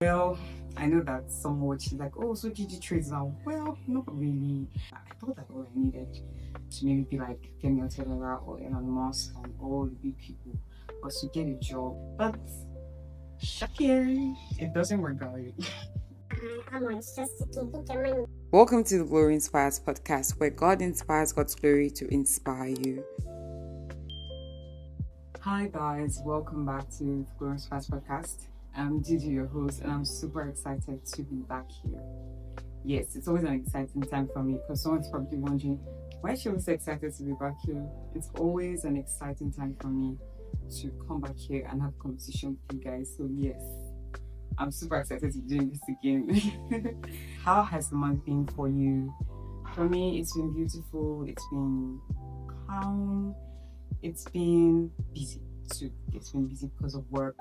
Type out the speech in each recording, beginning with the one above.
Well, I know that some watch like, oh, so Gigi trades now. Well, not really. I thought that all I needed to maybe be like Kemi Otedola or Elon Musk and all the big people was to get a job. But shocking, it doesn't work that way. Come on, it's just to keep your money. Welcome to the Glory Inspires podcast, where God inspires God's glory to inspire you. Hi guys, welcome back to the Glory Inspires podcast. I'm Gigi, your host, and I'm super excited to be back here. Yes, it's always an exciting time for me because someone's probably wondering why she was so excited to be back here. It's always an exciting time for me to come back here and have a conversation with you guys. So yes, I'm super excited to be doing this again. How has the month been for you? For me, it's been beautiful. It's been calm. It's been busy too. It's been busy because of work.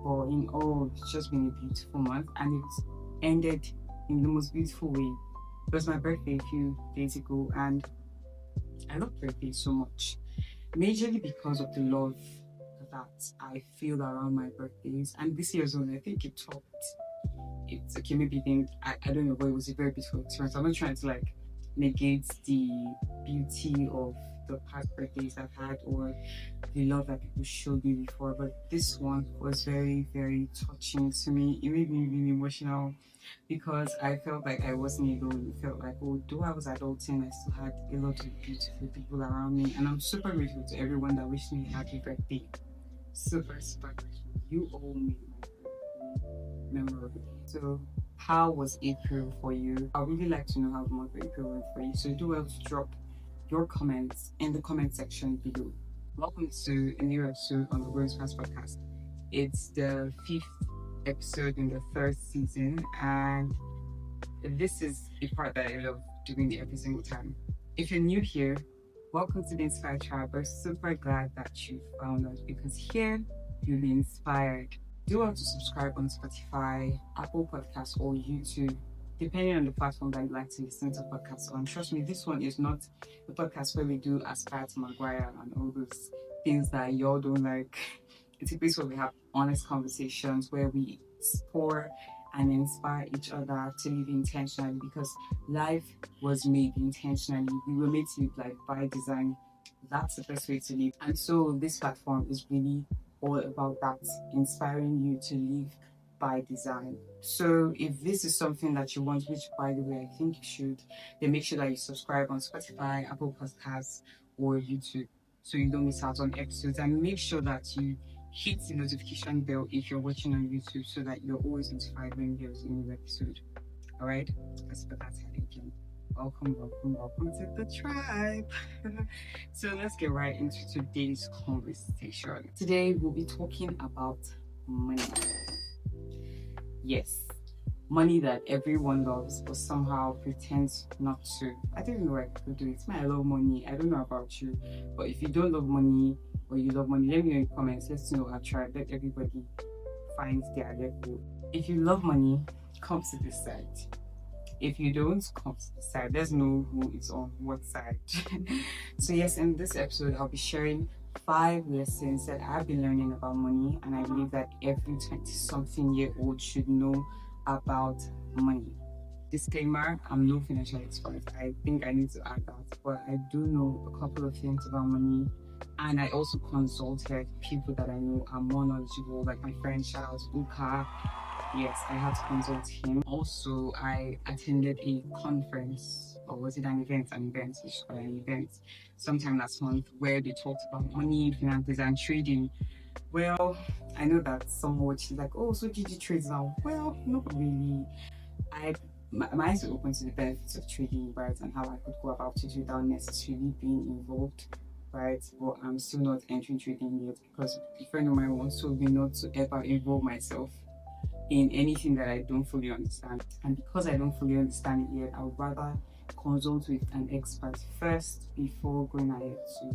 But in all, it's just been a beautiful month and it's ended in the most beautiful way. It was my birthday a few days ago and I love birthdays so much. Majorly because of the love that I feel around my birthdays. And this year's one, I think it topped. It's okay, maybe you think, I don't know, but it was a very beautiful experience. I'm not trying to like negate the beauty of the past birthdays I've had or the love that people showed me before, but this one was very, very touching to me. It made me really emotional because I felt like I wasn't alone. It felt like, although I was adulting, I still had a lot of beautiful people around me, and I'm super grateful to everyone that wished me a happy birthday. Super, super grateful. You all made my birthday memorable. So, how was April for you? I would really like to know how the month of April went for you. So, do well to drop your comments in the comment section below. Welcome to a new episode on the Growing Fast podcast. It's the 5th episode in the 3rd season, and this is a part that I love doing every single time. If you're new here, welcome to the Inspired Tribe. We're super glad that you found us because here you'll be inspired. Do want to subscribe on Spotify, Apple Podcasts, or YouTube, depending on the platform that you like to listen to podcasts on. Trust me, this one is not the podcast where we do Aspire to Maguire and all those things that y'all don't like. It's a place where we have honest conversations, where we explore and inspire each other to live intentionally, because life was made intentionally. We were made to live life by design. That's the best way to live. And so this platform is really all about that, inspiring you to live by design. So if this is something that you want, which by the way I think you should, then make sure that you subscribe on Spotify, Apple Podcasts, or YouTube so you don't miss out on episodes, and make sure that you hit the notification bell if you're watching on YouTube so that you're always notified when there's a new episode. Alright? Let's put that head again. Welcome to the tribe. So let's get right into today's conversation. Today we'll be talking about money. Yes, money that everyone loves but somehow pretends not to. I don't know why people do it. I love money. I don't know about you, but if you don't love money or you love money, let me know in the comments. Let's know our tribe. Let everybody find their level. If you love money, come to this side. If you don't, come to the side. Let's know who is on what side. So yes, in this episode, I'll be sharing 5 lessons that I've been learning about money, and I believe that every 20-something-year-old should know about money. Disclaimer, I'm no financial expert. I think I need to add that, but I do know a couple of things about money, and I also consulted people that I know are more knowledgeable, like my friend Charles Uka. Yes, I had to consult him. Also, I attended a conference, or was it an event? It's called an event, sometime last month, where they talked about money, finances, and trading. Well, I know that some watch is like, oh, so Gigi trades now. Well, not really. My eyes were open to the benefits of trading, right, and how I could go about it without necessarily being involved, right? But I'm still not entering trading yet because a friend of mine once told me not to ever involve myself in anything that I don't fully understand. And because I don't fully understand it yet, I would rather consult with an expert first before going ahead to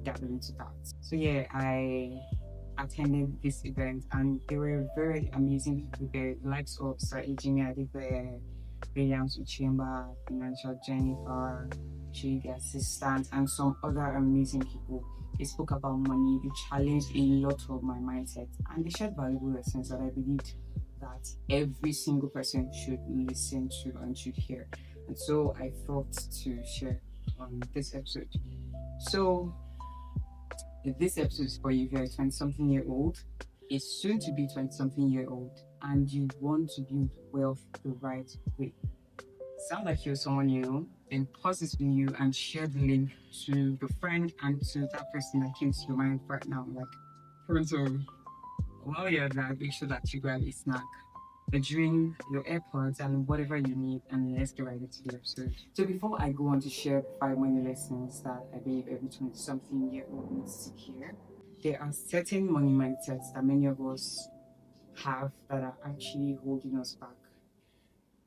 dabble into that. So yeah, I attended this event and there were very amazing people there, the likes of Sir Ejimi Adebayo, Williams Uchemba, Financial Jennifer, she the assistant, and some other amazing people. They spoke about money, they challenged a lot of my mindset, and they shared valuable lessons that I believed that every single person should listen to and should hear. And so I thought to share on this episode. So this episode is for you if you're a 20 something year old, is soon to be 20 something year old, and you want to build wealth the right way. Sound like you're someone you know, then pause this video and share the link to your friend and to that person that came to your mind right now. Like, pronto. While you're there, make sure that you grab a snack, a drink, your AirPods, and whatever you need, and let's get right into the episode. So before I go on to share 5 money lessons that I believe every 20 something year old needs to hear, there are certain money mindsets that many of us have that are actually holding us back.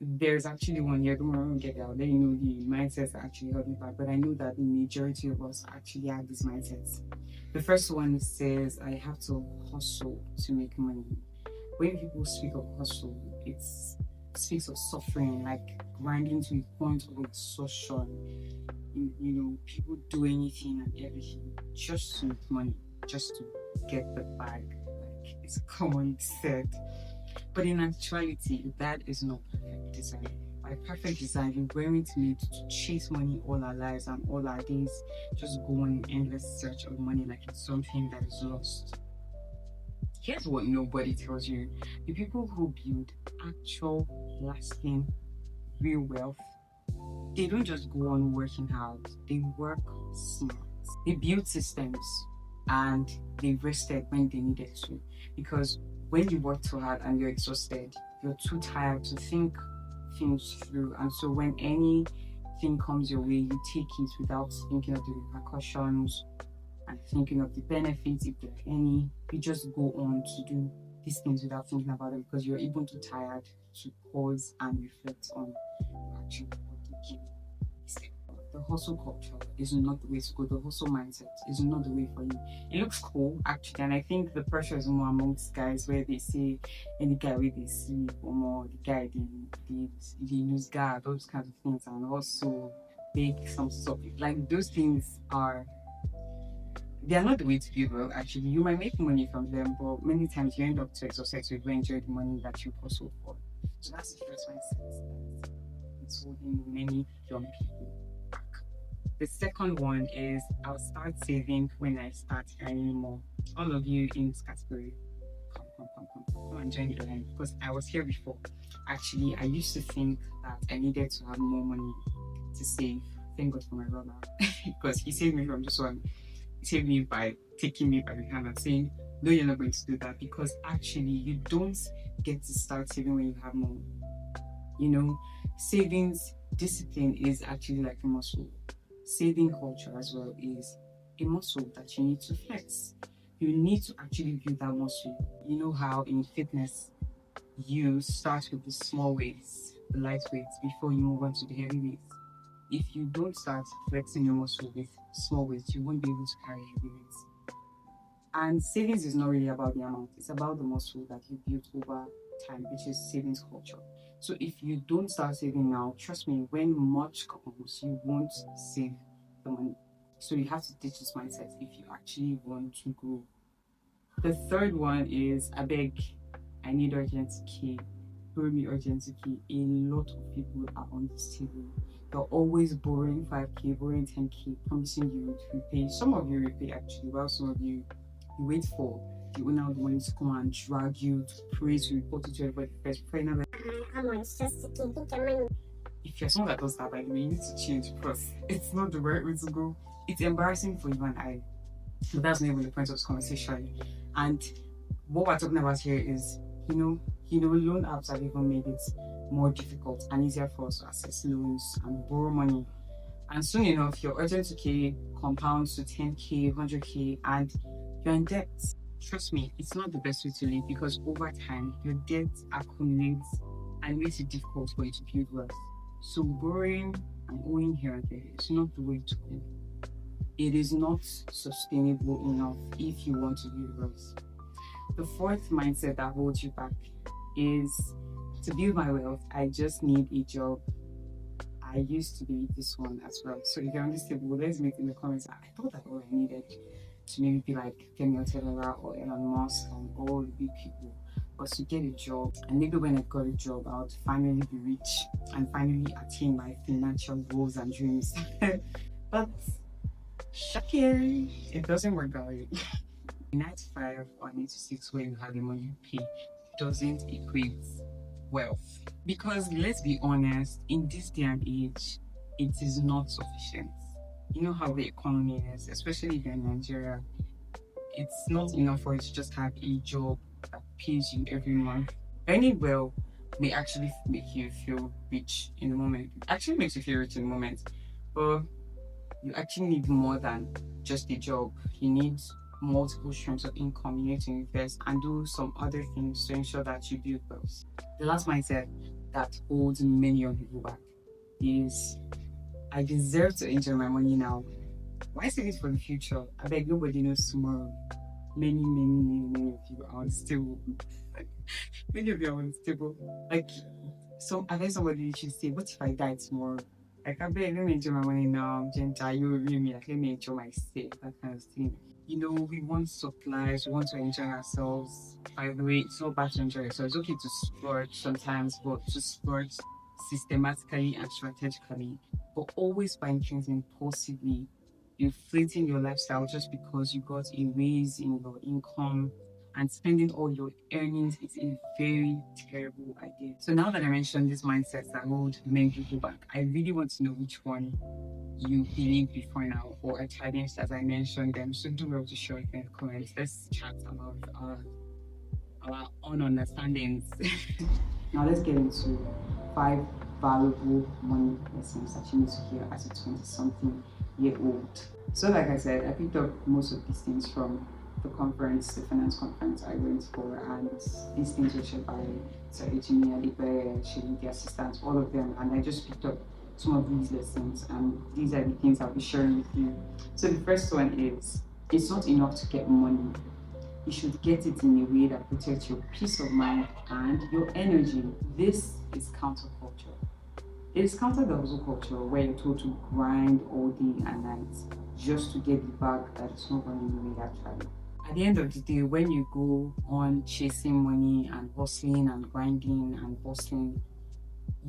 There's actually one here, don't worry, get out. Let you know the mindsets that actually hold me back, but I know that the majority of us actually have these mindsets. The first one says, I have to hustle to make money. When people speak of hustle, it speaks of suffering, like grinding to a point of exhaustion. You know, people do anything and everything just to make money, just to get the bag. Like it's commonly said. But in actuality, that is not perfect design. By perfect design, we're going to need to chase money all our lives and all our days, just go on an endless search of money like it's something that is lost. Here's what nobody tells you. The people who build actual, lasting, real wealth, they don't just go on working hard, they work smart. They build systems and they rested when they needed to. Because when you work too hard and you're exhausted, you're too tired to think things through. And so when anything comes your way, you take it without thinking of the repercussions and thinking of the benefits, if there are any. You just go on to do these things without thinking about them because you're even too tired to pause and reflect on actually what you can. The hustle culture is not the way to go. The hustle mindset is not the way for you. It looks cool actually, and I think the pressure is more amongst guys where they say any guy where they sleep or more the guy they use guard, those kinds of things, and also make some stuff like those things they are not the way to build wealth. Actually, you might make money from them, but many times you end up too exhausted to even enjoy the money that you hustled for. So that's the first mindset that is holding many young people back. The second one is I'll start saving when I start earning more. All of you in this category, come and join the line because I was here before. Actually, I used to think that I needed to have more money to save. Thank God for my brother because he saved me from this one. He saved me by taking me by the hand and saying, no, you're not going to do that because actually you don't get to start saving when you have more. You know, savings discipline is actually like a muscle. Saving culture as well is a muscle that you need to flex. You need to actually build that muscle. You know how in fitness you start with the small weights, the light weights, before you move on to the heavy weights. If you don't start flexing your muscle with small weights, you won't be able to carry heavy weights. And savings is not really about the amount, it's about the muscle that you build over time, which is savings culture. So if you don't start saving now, trust me, when much comes, you won't save the money. So you have to ditch this mindset if you actually want to grow. The third one is, I beg, I need urgent key. Borrow me urgent key. A lot of people are on this table. They're always borrowing 5k, borrowing 10k, promising you to repay. Some of you repay actually, while some of you wait for the owner of the money to come and drag you to praise, to report it to everybody first. Come on, it's just to keep your money. If you're someone that does that, by the way, you need to change because it's not the right way to go. It's embarrassing for you and I. But that's not even the point of this conversation. And what we're talking about here is, loan apps have even made it more difficult and easier for us to access loans and borrow money. And soon enough, your urgent 2k compounds to 10k, 100k, and you're in debt. Trust me, it's not the best way to live because over time, your debt accumulates and makes it difficult for you to build wealth. So borrowing and owing here and there is not the way to go. It is not sustainable enough if you want to build wealth. The fourth mindset that holds you back is to build my wealth, I just need a job. I used to be this one as well. So if you're on this table, let's make in the comments. I thought that all I needed to maybe be like Kemi Otedola or Elon Musk and all the big people. was to get a job, and maybe when I got a job, I would finally be rich and finally attain my financial goals and dreams. But shocking, it doesn't work that way. 9 to 5 or 8 to 6 where you have the money you pay doesn't equate wealth. Because let's be honest, in this day and age, it is not sufficient. You know how the economy is, especially if you're in Nigeria. It's not enough for you to just have a job that pays you every month. Earning well may actually make you feel rich in the moment. It actually makes you feel rich in the moment. But you actually need more than just a job. You need multiple streams of income. You need to invest and do some other things to ensure that you build wealth. The last mindset that holds many young people back is I deserve to enjoy my money now. Why save it for the future? I beg, nobody knows tomorrow. Many of you are unstable. Many of you are unstable. Like, so I heard somebody should say, what if I die tomorrow? Like, I beg, let me enjoy my money now. Gentle, you will me. Like, let me enjoy myself. That kind of thing. You know, we want supplies, we want to enjoy ourselves. By the way, it's not bad to enjoy yourself. It's okay to splurge sometimes, but to splurge systematically and strategically, but always buying things impulsively, inflating your lifestyle just because you got a raise in your income and spending all your earnings is a very terrible idea. So now that I mentioned these mindsets that hold many people back, I really want to know which one you believe before now or are challenged as I mentioned them. So do well to share it in the comments. Let's chat about our own understandings. Now let's get into 5 valuable money lessons that you need to hear as a 20-something-year-old. So like I said, I picked up most of these things from the conference, the finance conference I went for, and these things were shared by Sir Ejimi Adibe, Shiri, the assistants, all of them, and I just picked up some of these lessons, and these are the things I'll be sharing with you. So the first one is, it's not enough to get money. You should get it in a way that protects your peace of mind and your energy. This is counterculture. It is counter the hustle culture where you're told to grind all day and night just to get the bag that is not going anywhere actually. At the end of the day, when you go on chasing money and hustling and grinding and hustling,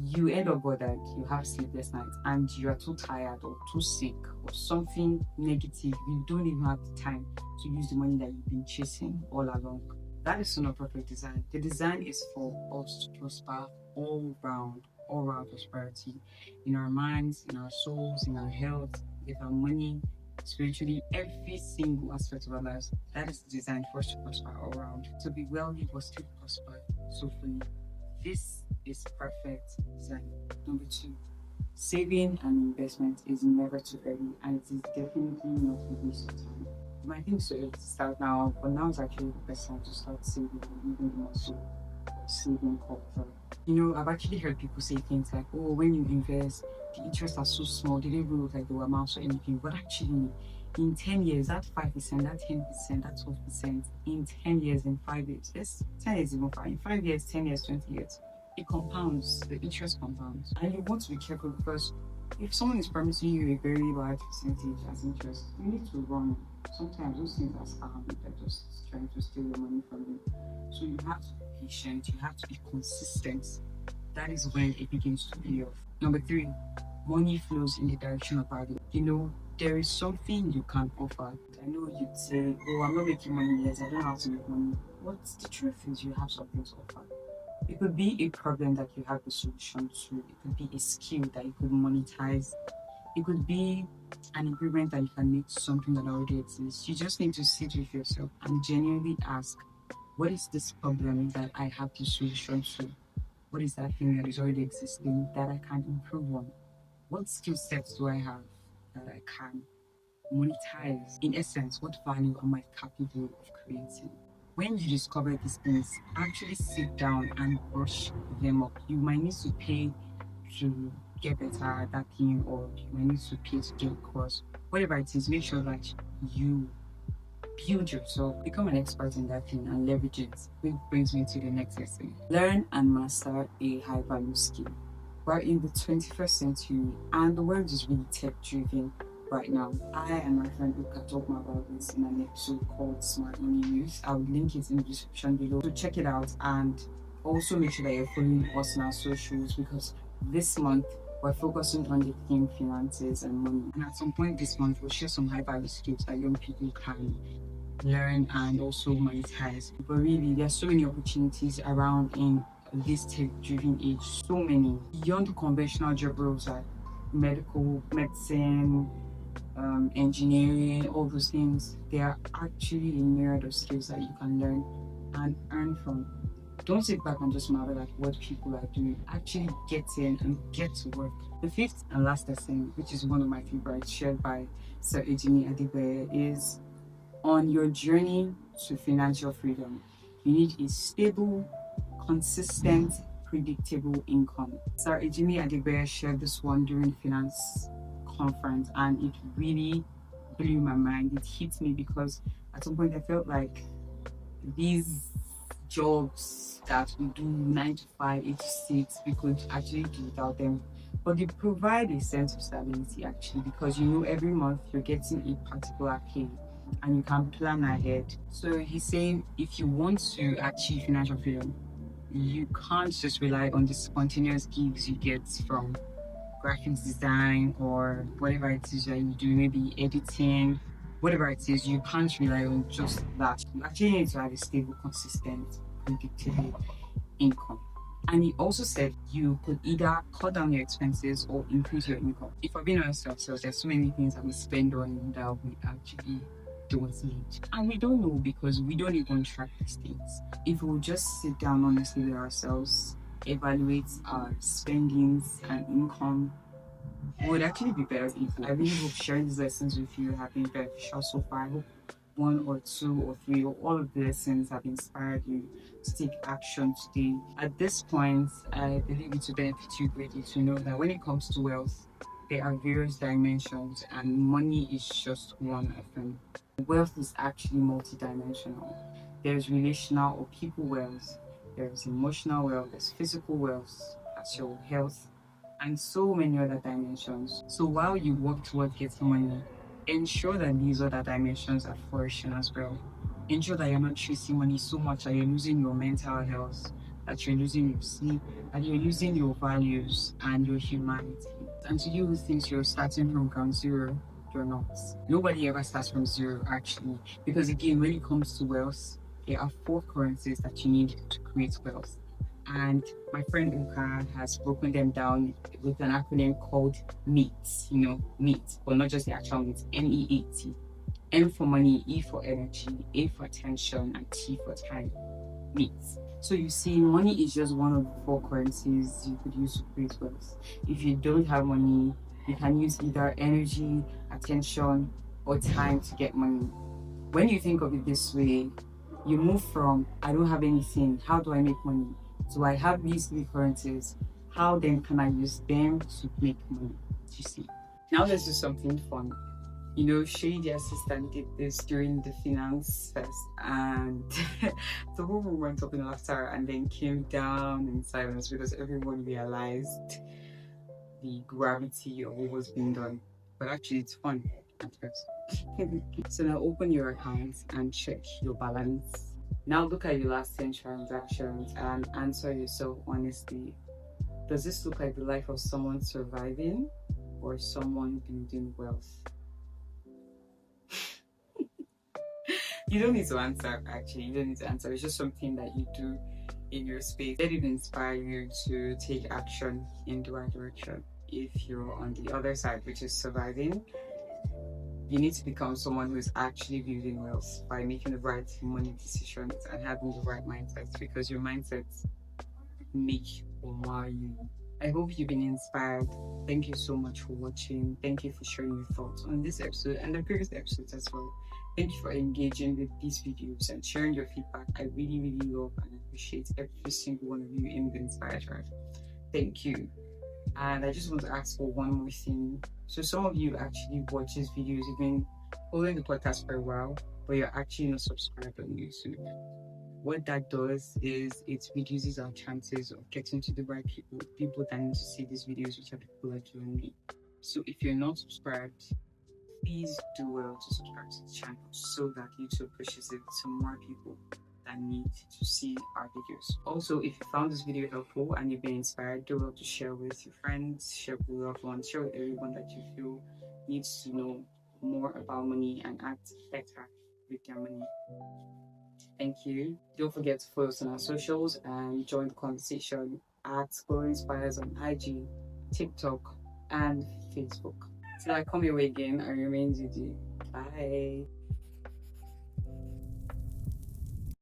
you end up bothered, you have sleepless nights, and you are too tired or too sick or something negative. You don't even have the time to use the money that you've been chasing all along. That is not a perfect design. The design is for us to prosper all round prosperity in our minds, in our souls, in our health, with our money, spiritually, every single aspect of our lives. That is designed for us to prosper all around. To be wealthy but still prosper soulfully. This is perfect design. Number 2, saving and investment is never too early, and it is definitely not a waste of time. You might think so to start now, but now is actually the best time to start saving and even more so saving culture. You know, I've actually heard people say things like, oh, when you invest, the interests are so small, they don't even look like they will amount to anything. But actually, in 10 years, that 5%, that 10%, that 12%, in 10 years, in 5 years, yes, 10 years even fine. In 5 years, 10 years, 20 years, it compounds, the interest compounds. And you want to be careful because if someone is promising you a very large percentage as interest, you need to run. Sometimes those things are scam, they're just trying to steal your money from you. So you have to be patient, you have to be consistent. That is when it begins to pay off. Number 3, money flows in the direction of value. You know, there is something you can offer. I know you'd say, oh, I'm not making money yet, I don't know how to make money. But the truth is you have something to offer. It could be a problem that you have the solution to. It could be a skill that you could monetize. It could be an improvement that you can make to something that already exists. You just need to sit with yourself and genuinely ask, what is this problem that I have the solution to? What is that thing that is already existing that I can improve on? What skill sets do I have that I can monetize? In essence, what value am I capable of creating? When you discover these things, actually sit down and brush them up. You might need to pay to get better at that thing, or you might need to pay to get a course. Whatever it is, make sure that you build yourself, become an expert in that thing and leverage it. Which brings me to the next lesson. Learn and master a high value skill. We're in the 21st century and the world is really tech driven. right now. I and my friend Luca talk more about this in an episode called Smart Money News. I'll link it in the description below. So check it out, and also make sure that you're following us on our socials, because this month we're focusing on the theme finances and money. And at some point this month, we'll share some high value skills that young people can learn and also monetize. But really, there's so many opportunities around in this tech-driven age. So many beyond conventional job roles like medicine, engineering, all those things. They are actually a myriad of skills that you can learn and earn from. Don't sit back and just marvel at what people are doing. Actually get in and get to work. The fifth and last lesson, which is one of my favorites, shared by Sir Ejimi Adibe, is on your journey to financial freedom, you need a stable, consistent, predictable income. Sir Ejimi Adibe shared this one during finance conference, and it really blew my mind. It hit me because at some point I felt like these jobs that we do 9 to 5, 8 to 6, we could actually do without them. But they provide a sense of stability actually, because you know every month you're getting a particular pay and you can plan ahead. So he's saying if you want to achieve financial freedom, you can't just rely on the spontaneous gigs you get from graphics design or whatever it is that you do, maybe editing, whatever it is. You can't rely on just that. You actually need to have a stable, consistent, predictable income. And he also said you could either cut down your expenses or increase your income. If we're being honest with ourselves, there's so many things that we spend on that we actually don't need. And we don't know because we don't even track these things. If we just sit down honestly with ourselves, evaluate our spendings and income, would actually be better people. I really hope sharing these lessons with you have been beneficial so far. I hope one or two or three or all of the lessons have inspired you to take action today. At this point, I believe it will benefit you greatly to know that when it comes to wealth, there are various dimensions and money is just one of them. Wealth is actually multidimensional. There's relational or people wealth, there's emotional wealth, there's physical wealth, that's your health, and so many other dimensions. So while you work towards getting money, ensure that these other dimensions are flourishing as well. Ensure that you're not chasing money so much that you're losing your mental health, that you're losing your sleep, that you're losing your values and your humanity. And to you who thinks you're starting from ground zero, you're not. Nobody ever starts from zero actually. Because again, when it comes to wealth, there are 4 currencies that you need to create wealth. And my friend Uka has broken them down with an acronym called MEAT, MEAT, but not just the actual MEAT, MEAT. M for money, E for energy, A for attention, and T for time. MEAT. So you see, money is just one of the 4 currencies you could use to create wealth. If you don't have money, you can use either energy, attention, or time to get money. When you think of it this way, you move from I don't have anything, how do I make money? So I have these 3 currencies. How then can I use them to make money? You see. Now let's do something fun. Shay, the assistant, did this during the finance fest, and the woman went up in laughter and then came down in silence because everyone realized the gravity of what was being done. But actually, it's fun at first. So now open your accounts and check your balance. Now look at your last 10 transactions and answer yourself honestly. Does this look like the life of someone surviving or someone building wealth? You don't need to answer, actually. You don't need to answer. It's just something that you do in your space. Let it inspire you to take action in the right direction. If you're on the other side, which is surviving, you need to become someone who is actually building wealth by making the right money decisions and having the right mindset, because your mindset make or mar you. I hope you've been inspired. Thank you so much for watching. Thank you for sharing your thoughts on this episode and the previous episodes as well. Thank you for engaging with these videos and sharing your feedback. I really, really love and appreciate every single one of you in the Inspired Tribe. Thank you. And I just want to ask for one more thing. So some of you actually watch these videos, you've been following the podcast for a while, but you're actually not subscribed on YouTube. What that does is it reduces our chances of getting to the right people that need to see these videos, which are people like you and me. So if you're not subscribed, please do well to subscribe to the channel so that YouTube pushes it to more people that need to see our videos. Also, if you found this video helpful and you've been inspired, do well to share with your friends, share with your loved ones, share with everyone that you feel needs to know more about money and act better with their money. Thank you. Don't forget to follow us on our socials and join the conversation at Glory Inspires on IG, TikTok, and Facebook. Till I come your way again, I remain Gigi. Bye.